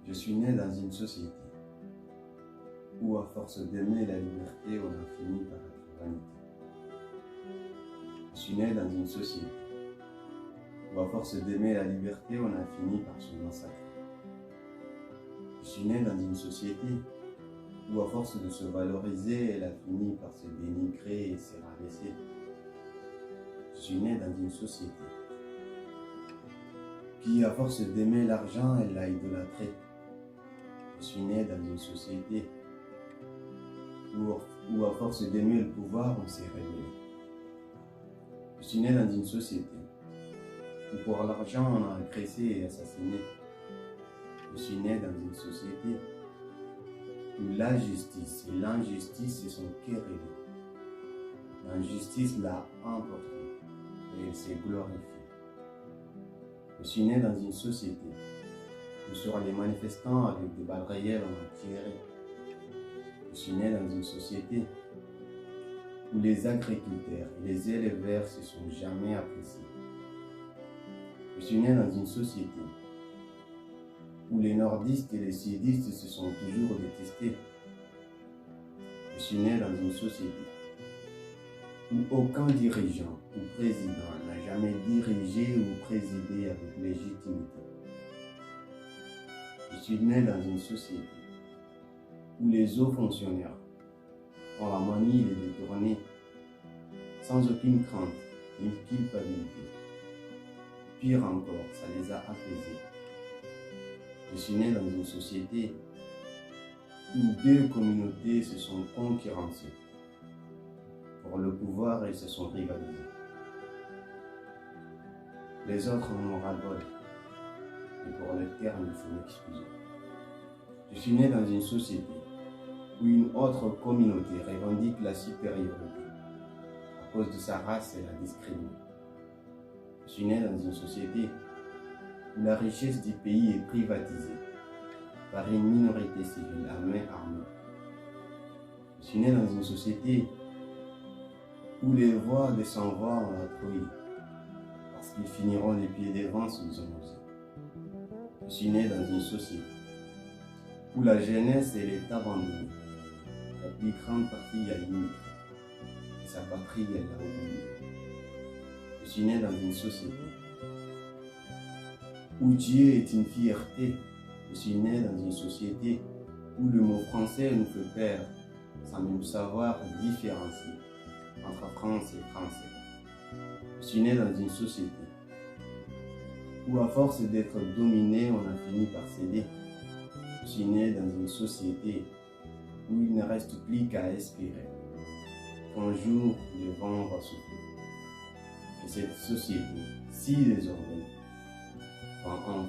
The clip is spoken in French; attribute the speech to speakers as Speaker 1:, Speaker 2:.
Speaker 1: Je suis né dans une société où, à force d'aimer la liberté, on a fini par être vanité. Je suis né dans une société où, à force d'aimer la liberté, on a fini par se massacrer. Je suis né dans une société où, à force de se valoriser, elle a fini par se dénigrer et se rabaisser. Je suis né dans une société qui, à force d'aimer l'argent, elle l'a idolâtré. Je suis né dans une société où, à force d'aimer le pouvoir, on s'est rebellé. Je suis né dans une société où, pour l'argent, on a agressé et assassiné. Je suis né dans une société où la justice et l'injustice se sont querellées. L'injustice l'a emporté et elle s'est glorifiée. Je suis né dans une société où, sur les manifestants avec des balles réelles, on a tiré. Je suis né dans une société où les agriculteurs et les éleveurs se sont jamais appréciés. Je suis né dans une société où les nordistes et les sudistes se sont toujours détestés. Je suis né dans une société où aucun dirigeant ou président n'a jamais dirigé ou présidé avec légitimité. Je suis né dans une société où les hauts fonctionnaires ont la manie de détourner sans aucune crainte ni culpabilité. Pire encore, ça les a apaisés. Je suis né dans une société où deux communautés se sont concurrencées. Pour le pouvoir, elles se sont rivalisées. Les autres en ont ras-le-bol. Et pour le terme, il faut m'excuser. Je suis né dans une société où une autre communauté revendique la supériorité. À cause de sa race, elle la discrimine. Je suis né dans une société où la richesse du pays est privatisée par une minorité civile à main armée. Je suis né dans une société où les voix des sans-voix ont la trouille, parce qu'ils finiront les pieds devant s'ils ont osé. Je suis né dans une société où la jeunesse elle est abandonnée. La plus grande partie a immigré, et sa patrie elle l'a oubliée. Je suis né dans une société où Dieu est une fierté. Je suis né dans une société où le mot français nous fait peur, sans même savoir différencier entre France et français. Je suis né dans une société où, à force d'être dominé, on a fini par céder. Je suis né dans une société où il ne reste plus qu'à espérer qu'un jour le vent va souffler. Et cette société, si désormais, va enfin